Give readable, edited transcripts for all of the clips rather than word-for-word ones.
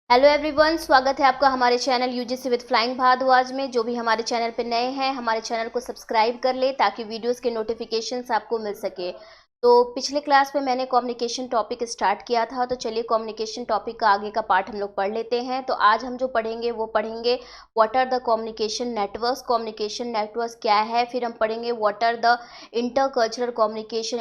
Hello everyone, स्वागत है आपका हमारे channel UGC with flying Bhardwaj में। जो भी हमारे चैनल पे नए हैं, हमारे चैनल को सब्सक्राइब कर ले ताकि वीडियोस के नोटिफिकेशंस आपको मिल सके। तो पिछले क्लास में मैंने कम्युनिकेशन टॉपिक स्टार्ट किया था, तो चलिए कम्युनिकेशन टॉपिक का आगे का पार्ट हम लोग पढ़ लेते हैं। तो आज हम जो पढ़ेंगे वो पढ़ेंगे what are the communication networks. Communication networks क्या है, फिर हम पढ़ेंगे what are the intercultural communication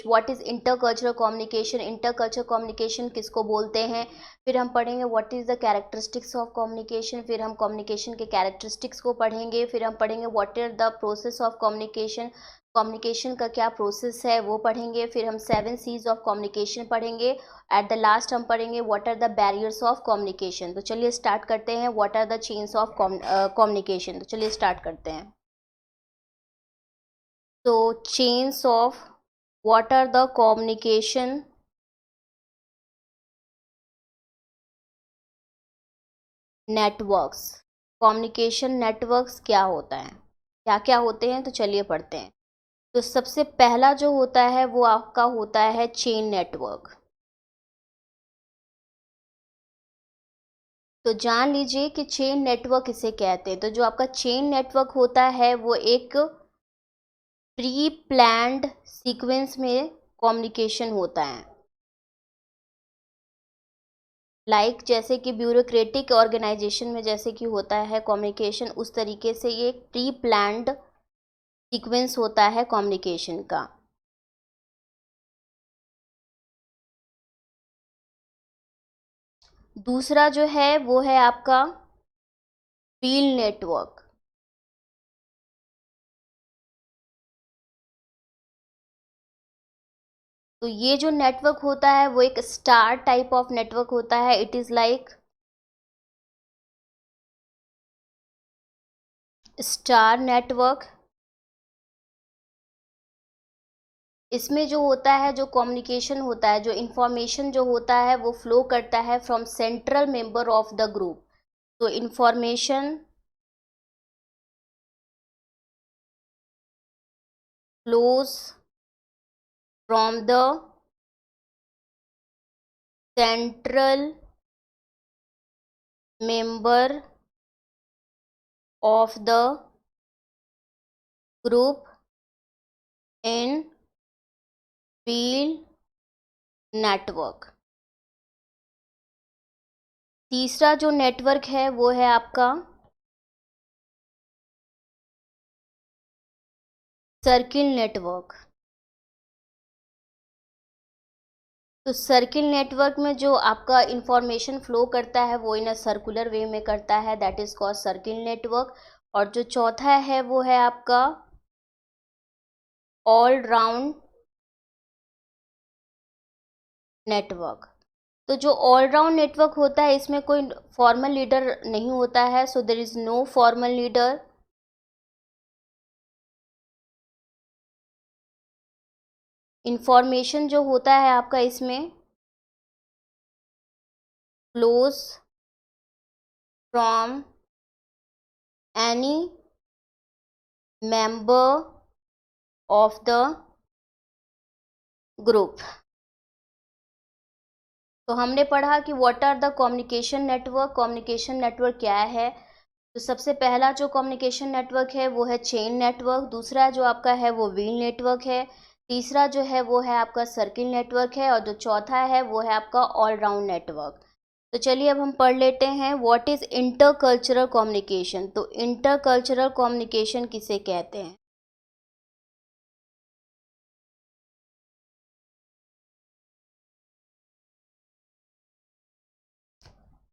what is intercultural communication, intercultural communication किसको बोलते हैं। फिर हम पढ़ेंगे what is the characteristics of communication, फिर हम कम्युनिकेशन के कैरेक्टरिस्टिक्स को पढ़ेंगे। फिर हम पढ़ेंगे what are the process of communication, communication का क्या प्रोसेस है वो पढ़ेंगे। फिर हम 7 C's ऑफ कम्युनिकेशन पढ़ेंगे। एट द लास्ट हम पढ़ेंगे what are the barriers of communication. तो चलिए स्टार्ट करते हैं, what are the chains of communication. तो चलिए स्टार्ट करते हैं। तो chains of what are the communication networks. Communication networks क्या होता है, क्या क्या होते हैं, तो चलिए पढ़ते हैं। तो सबसे पहला जो होता है वो आपका होता है चेन नेटवर्क। तो जान लीजिए कि चेन नेटवर्क किसे कहते हैं। तो जो आपका चेन नेटवर्क होता है वो एक प्री प्लान्ड सीक्वेंस में कम्युनिकेशन होता है। जैसे कि ब्यूरोक्रेटिक ऑर्गेनाइजेशन में जैसे कि होता है कम्युनिकेशन, उस तरीके से ये एक प्री प्लान्ड सीक्वेंस होता है कम्युनिकेशन का। दूसरा जो है वो है आपका फील्ड नेटवर्क। तो ये जो नेटवर्क होता है वो एक स्टार टाइप ऑफ नेटवर्क होता है। It is like star network. इसमें जो होता है, जो कम्युनिकेशन होता है, जो इंफॉर्मेशन जो होता है वो फ्लो करता है from central member of the group. तो information flows from the central member of the group in field network. तीसरा जो नेटवर्क है वो है आपका सर्किल नेटवर्क। तो सर्किल नेटवर्क में जो आपका इंफॉर्मेशन फ्लो करता है वो इन अ सर्कुलर वे में करता है, that is called circle network. और जो चौथा है वो है आपका ऑल राउंड नेटवर्क। तो जो ऑल राउंड नेटवर्क होता है इसमें कोई फॉर्मल लीडर नहीं होता है, so there is no formal leader. Information जो होता है आपका इसमें flows from any member of the group. तो हमने पढ़ा कि what are the communication network. Communication network क्या है। तो सबसे पहला जो कम्युनिकेशन नेटवर्क है वो है चेन नेटवर्क। दूसरा जो आपका है वो व्हील नेटवर्क है। तीसरा जो है वो है आपका सर्किल नेटवर्क है। और जो चौथा है वो है आपका ऑल राउंड नेटवर्क। तो चलिए अब हम पढ़ लेते हैं व्हाट इज इंटरकल्चरल कम्युनिकेशन। तो इंटरकल्चरल कम्युनिकेशन किसे कहते हैं।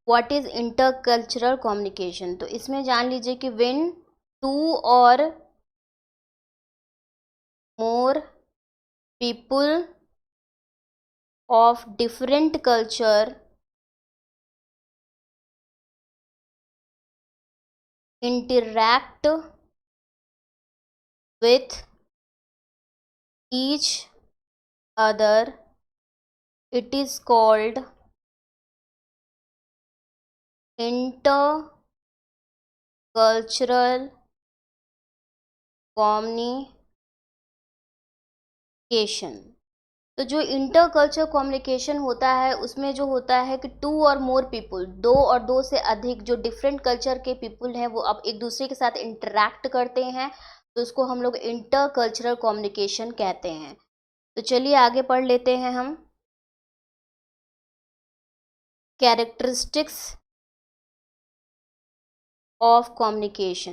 What is intercultural communication. तो इसमें जान लीजिए कि व्हेन टू और more people of different culture interact with each other, it is called intercultural communication। तो जो इंटर कल्चर कम्युनिकेशन होता है उसमें जो होता है कि टू और मोर पीपल, दो और दो से अधिक जो डिफरेंट कल्चर के पीपल हैं वो अब एक दूसरे के साथ इंटरेक्ट करते हैं, तो उसको हम लोग इंटर कल्चरल कम्युनिकेशन कहते हैं। तो चलिए आगे पढ़ लेते हैं हम। कैरेक्टरिस्टिक्स ऑफ कम्युनिकेशन,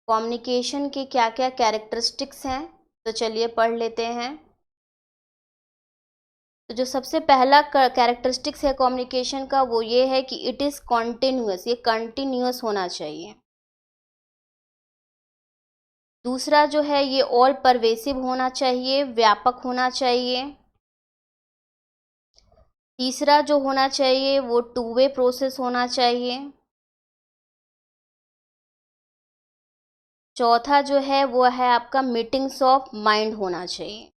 कम्युनिकेशन के क्या क्या कैरेक्टरिस्टिक्स हैं, तो चलिए पढ़ लेते हैं। तो जो सबसे पहला कैरेक्टरिस्टिक्स है कम्युनिकेशन का वो ये है कि इट इज़ कॉन्टिन्यूस, ये कंटिन्यूस होना चाहिए। दूसरा जो है ये ऑल परवेसिव होना चाहिए, व्यापक होना चाहिए। तीसरा जो होना चाहिए वो टू वे प्रोसेस होना चाहिए। चौथा जो है वो है आपका मीटिंग्स ऑफ माइंड होना चाहिए।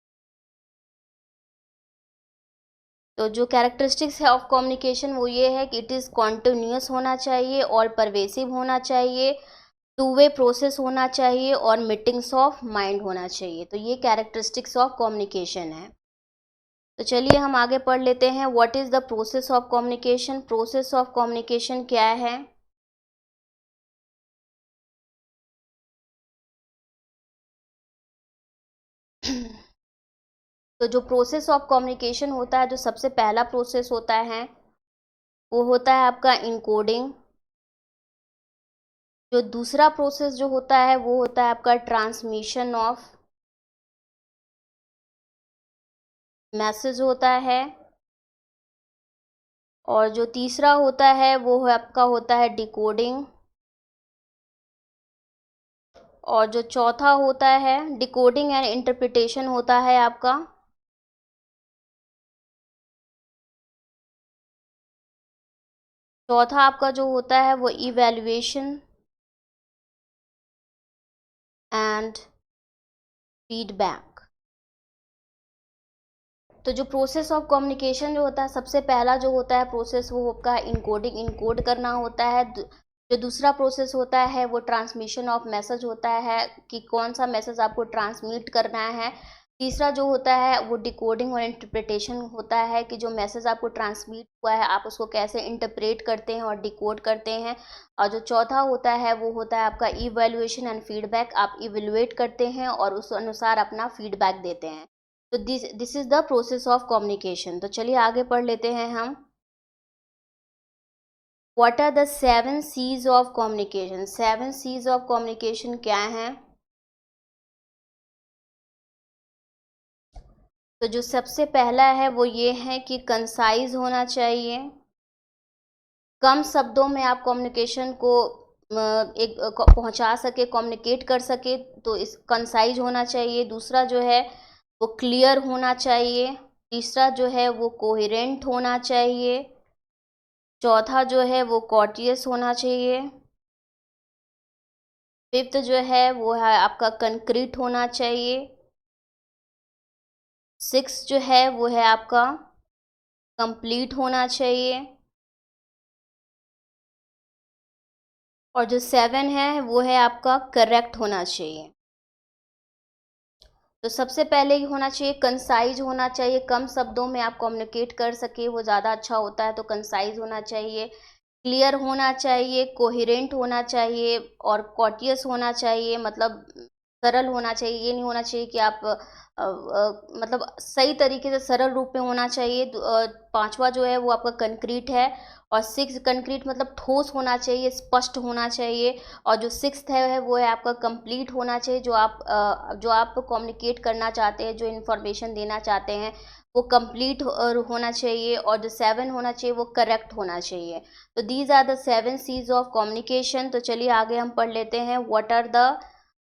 तो जो कैरेक्टरिस्टिक्स है ऑफ कम्युनिकेशन वो ये है कि इट इज़ कॉन्टिन्यूस होना चाहिए, ऑल परवेसिव होना चाहिए, टू वे प्रोसेस होना चाहिए और मीटिंग्स ऑफ माइंड होना चाहिए। तो ये कैरेक्टरिस्टिक्स ऑफ कम्युनिकेशन है। तो चलिए हम आगे पढ़ लेते हैं। What is the process of communication, process of communication क्या है। तो जो प्रोसेस ऑफ कम्युनिकेशन होता है, जो सबसे पहला प्रोसेस होता है वो होता है आपका इनकोडिंग। जो दूसरा प्रोसेस जो होता है वो होता है आपका ट्रांसमिशन ऑफ मैसेज होता है। और जो तीसरा होता है वो आपका होता है डिकोडिंग। और जो चौथा होता है डिकोडिंग एंड इंटरप्रिटेशन होता है आपका। चौथा आपका जो होता है वो इवैल्यूएशन एंड फीडबैक। तो जो प्रोसेस ऑफ कम्युनिकेशन जो होता है, सबसे पहला जो होता है प्रोसेस वो आपका इनकोडिंग, इनकोड करना होता है। जो दूसरा प्रोसेस होता है वो ट्रांसमिशन ऑफ मैसेज होता है कि कौन सा मैसेज आपको ट्रांसमिट करना है। तीसरा जो होता है वो डिकोडिंग और इंटरप्रिटेशन होता है कि जो मैसेज आपको ट्रांसमिट हुआ है आप उसको कैसे इंटरप्रेट करते हैं और डिकोड करते हैं। और जो चौथा होता है वो होता है आपका इवैल्यूएशन एंड फीडबैक, आप इवेलुएट करते हैं और उस अनुसार अपना फीडबैक देते हैं। तो this is the process of communication. तो चलिए आगे पढ़ लेते हैं हम। What are the 7 C's of communication, 7 C's of communication क्या हैं। तो जो सबसे पहला है वो ये है कि कंसाइज होना चाहिए, कम शब्दों में आप कम्युनिकेशन को एक पहुंचा सके, कम्युनिकेट कर सके, तो इस कंसाइज होना चाहिए। दूसरा जो है वो क्लियर होना चाहिए। तीसरा जो है वो कोहेरेंट होना चाहिए। चौथा जो है वो कॉर्टियस होना चाहिए। फिफ्थ जो है वो है आपका कंक्रीट होना चाहिए। सिक्स जो है वो है आपका कंप्लीट होना चाहिए। और जो सेवन है वो है आपका करेक्ट होना चाहिए। तो सबसे पहले ही होना चाहिए कंसाइज होना चाहिए, कम शब्दों में आप कम्युनिकेट कर सके वो ज़्यादा अच्छा होता है, तो कंसाइज होना चाहिए। क्लियर होना चाहिए, कोहेरेंट होना चाहिए और कॉर्टियस होना चाहिए, मतलब सरल होना चाहिए। ये नहीं होना चाहिए कि आप मतलब सही तरीके से सरल रूप में होना चाहिए। पांचवा जो है वो आपका कंक्रीट है। और सिक्स कंक्रीट मतलब ठोस होना चाहिए, स्पष्ट होना चाहिए। और जो सिक्स्थ है वो है आपका कंप्लीट होना चाहिए, जो आप कम्युनिकेट करना चाहते हैं, जो इन्फॉर्मेशन देना चाहते हैं वो कंप्लीट होना चाहिए। और जो सेवन होना चाहिए वो करेक्ट होना चाहिए। तो these are the 7 C's of communication. तो चलिए आगे हम पढ़ लेते हैं। What are the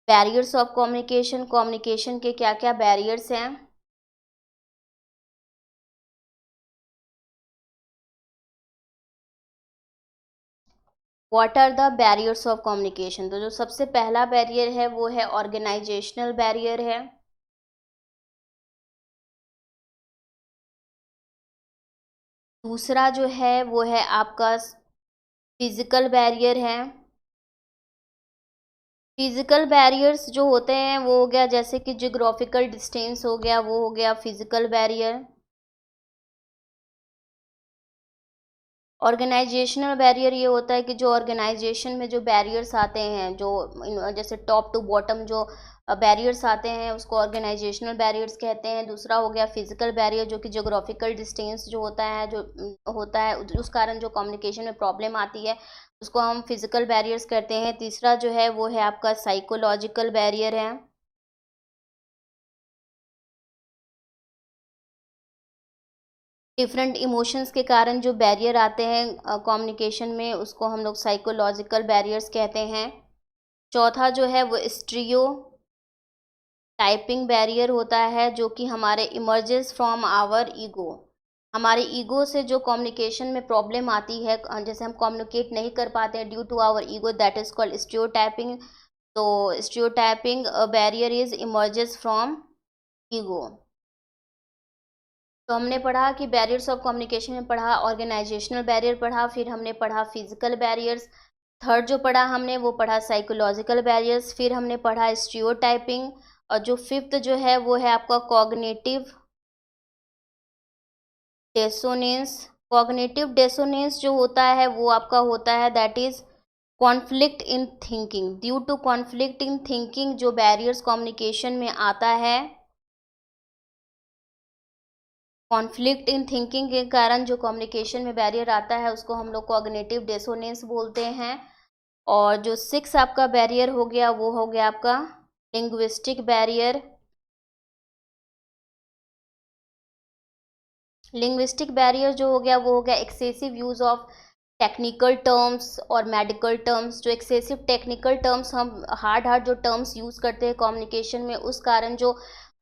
barriers of communication, communication के क्या क्या बैरियर्स हैं। What are the barriers of communication. तो जो सबसे पहला बैरियर है वो है ऑर्गेनाइजेशनल बैरियर है। दूसरा जो है वो है आपका फिजिकल बैरियर है। फिजिकल बैरियर्स जो होते हैं वो हो गया जैसे कि जियोग्राफिकल डिस्टेंस हो गया, वो हो गया फिजिकल बैरियर। ऑर्गेनाइजेशनल बैरियर ये होता है कि जो ऑर्गेनाइजेशन में जो बैरियर्स आते हैं, जो जैसे टॉप टू बॉटम जो बैरियर्स आते हैं उसको ऑर्गेनाइजेशनल बैरियर्स कहते हैं। दूसरा हो गया फिजिकल बैरियर जो कि ज्योग्राफिकल डिस्टेंस जो होता है, जो होता है उस कारण जो कम्युनिकेशन में प्रॉब्लम आती है उसको हम फिजिकल बैरियर्स कहते हैं। तीसरा जो है वो है आपका साइकोलॉजिकल बैरियर है। डिफरेंट इमोशंस के कारण जो बैरियर आते हैं कम्युनिकेशन में उसको हम लोग साइकोलॉजिकल बैरियर्स कहते हैं। चौथा जो है वो स्टीरियो टाइपिंग बैरियर होता है जो कि हमारे इमर्जेस फ्रॉम आवर ईगो, हमारे ईगो से जो कम्युनिकेशन में प्रॉब्लम आती है, जैसे हम कम्युनिकेट नहीं कर पाते हैं due to our ego, that is called stereotyping. तो stereotyping barrier is emerges from ego. तो हमने पढ़ा कि बैरियर्स ऑफ कम्युनिकेशन में पढ़ा, ऑर्गेनाइजेशनल बैरियर पढ़ा, फिर हमने पढ़ा फिजिकल बैरियर्स। थर्ड जो पढ़ा हमने वो पढ़ा साइकोलॉजिकल बैरियर्स, फिर हमने पढ़ा स्टीरियोटाइपिंग। और जो फिफ्थ जो है वो है आपका कॉग्निटिव डेसोनेंस। कॉग्निटिव डेसोनेंस जो होता है वो आपका होता है that is conflict in thinking. Due to conflict in thinking जो बैरियर्स कम्युनिकेशन में आता है, कॉन्फ्लिक्ट इन थिंकिंग के कारण जो कम्युनिकेशन में बैरियर आता है उसको हम लोग कॉग्निटिव डेसोनेंस बोलते हैं। और जो सिक्स आपका बैरियर हो गया वो हो गया आपका लिंग्विस्टिक बैरियर। लिंग्विस्टिक बैरियर जो हो गया वो हो गया excessive use of technical terms और मेडिकल टर्म्स। जो एक्सेसिव टेक्निकल टर्म्स, हम हार्ड जो टर्म्स यूज़ करते हैं कम्युनिकेशन में, उस कारण जो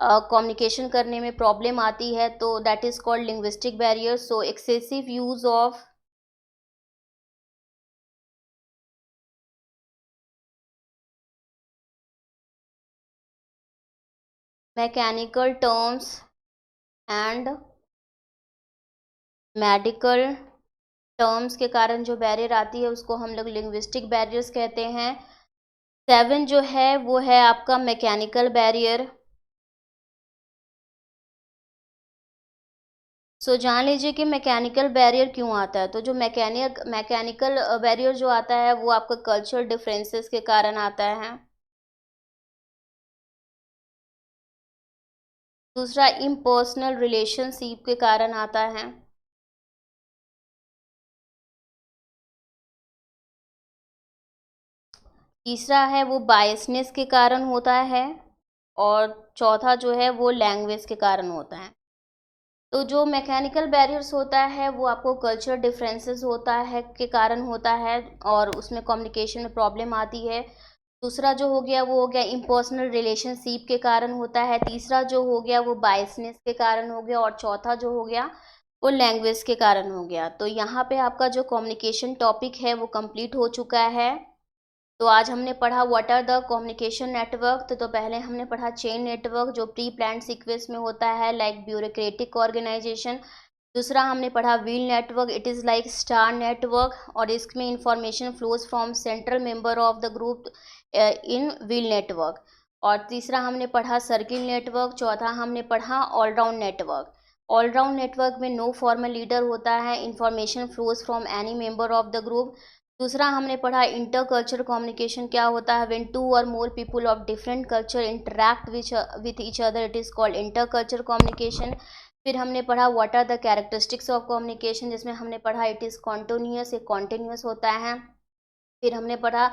कम्युनिकेशन करने में प्रॉब्लम आती है, तो that is called linguistic barrier. So excessive use of mechanical terms and medical terms के कारण जो बैरियर आती है उसको हम लोग लिंग्विस्टिक बैरियर्स कहते हैं। सेवन जो है वो है आपका मैकेनिकल बैरियर। सो जान लीजिए कि मैकेनिकल बैरियर क्यों आता है। तो जो मैकेनिकल बैरियर जो आता है वो आपका कल्चरल डिफरेंसेस के कारण आता है। दूसरा इम्पर्सनल रिलेशनशिप के कारण आता है। तीसरा है वो बायसनेस के कारण होता है। और चौथा जो है वो लैंग्वेज के कारण होता है। तो जो मैकेनिकल बैरियर्स होता है वो आपको कल्चर डिफरेंसेस होता है के कारण होता है और उसमें कम्युनिकेशन में प्रॉब्लम आती है। दूसरा जो हो गया वो हो गया इम्पर्सनल रिलेशनशिप के कारण होता है। तीसरा जो हो गया वो बायसनेस के कारण हो गया। और चौथा जो हो गया वो लैंग्वेज के कारण हो गया। तो यहाँ पे आपका जो कम्युनिकेशन टॉपिक है वो कंप्लीट हो चुका है। तो आज हमने पढ़ा what are the communication network. तो पहले हमने पढ़ा चेन नेटवर्क जो प्री प्लान्ड सीक्वेंस में होता है लाइक ब्यूरोक्रेटिक ऑर्गेनाइजेशन। दूसरा हमने पढ़ा wheel network, it is like star network और इसमें information flows from central member of the group in wheel network. और तीसरा हमने पढ़ा सर्किल नेटवर्क। चौथा हमने पढ़ा ऑलराउंड नेटवर्क। ऑलराउंड नेटवर्क में नो फॉर्मल लीडर होता है, information flows from any member of the group. दूसरा हमने पढ़ा इंटर कल्चर कम्युनिकेशन क्या होता है, व्हेन टू और more people of different culture interact with each other, it is called inter culture communication. फिर हमने पढ़ा what are the characteristics of communication, जिसमें हमने पढ़ा इट इज़ कॉन्टिन्यूस, एक कॉन्टिन्यूस होता है। फिर हमने पढ़ा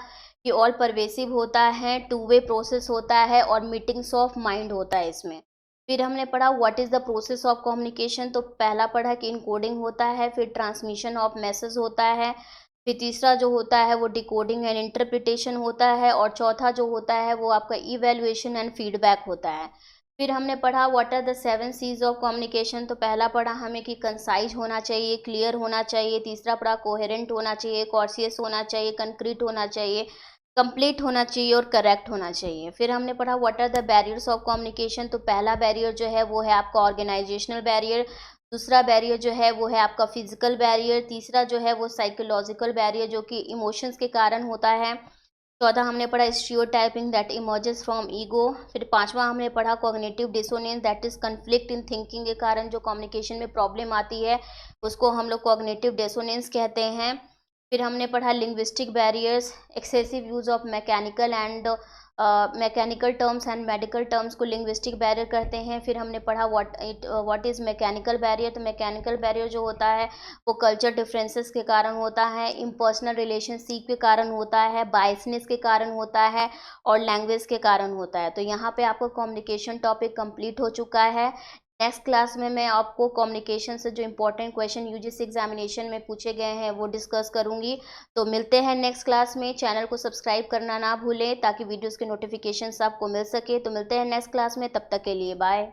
कि ऑल परवेसिव होता है, टू वे प्रोसेस होता है और मीटिंग्स ऑफ माइंड होता है इसमें। फिर हमने पढ़ा what is the process of communication. तो पहला पढ़ा कि इनकोडिंग होता है, फिर ट्रांसमिशन ऑफ मैसेज होता है, फिर तीसरा जो होता है वो डिकोडिंग एंड इंटरप्रिटेशन होता है और चौथा जो होता है वो आपका इवैल्यूएशन एंड फीडबैक होता है। फिर हमने पढ़ा what are the seven C's of communication. तो पहला पढ़ा हमें कि कंसाइज होना चाहिए, क्लियर होना चाहिए। तीसरा पढ़ा कोहेरेंट होना चाहिए, कॉर्सियस होना चाहिए, कंक्रीट होना चाहिए, कंप्लीट होना चाहिए और करेक्ट होना चाहिए। फिर हमने पढ़ा what are the barriers of communication. तो पहला बैरियर जो है वो है आपका ऑर्गेनाइजेशनल बैरियर। दूसरा बैरियर जो है वो है आपका फिजिकल बैरियर। तीसरा जो है वो साइकोलॉजिकल बैरियर जो कि इमोशंस के कारण होता है। 14 हमने पढ़ा stereotyping that emerges from ego. फिर 5वां हमने पढ़ा cognitive dissonance that is conflict in thinking के कारण जो कम्युनिकेशन में प्रॉब्लम आती है उसको हम लोग कॉग्निटिव डिसोनेंस कहते हैं। फिर हमने पढ़ा linguistic barriers, excessive use of mechanical terms and medical terms को लिंग्विस्टिक बैरियर कहते हैं। फिर हमने पढ़ा व्हाट इज़ मैकेनिकल बैरियर। तो मैकेनिकल बैरियर जो होता है वो कल्चर डिफरेंसेस के कारण होता है, इम्पर्सनल रिलेशनशिप के कारण होता है, बायसनेस के कारण होता है और लैंग्वेज के कारण होता है। तो यहाँ पे आपका कम्युनिकेशन टॉपिक कंप्लीट हो चुका है। नेक्स्ट क्लास में मैं आपको कम्युनिकेशन से जो इम्पोर्टेंट क्वेश्चन यूजीसी एग्जामिनेशन में पूछे गए हैं वो डिस्कस करूंगी। तो मिलते हैं नेक्स्ट क्लास में। चैनल को सब्सक्राइब करना ना भूलें ताकि वीडियोस के नोटिफिकेशंस आपको मिल सके। तो मिलते हैं नेक्स्ट क्लास में, तब तक के लिए बाय।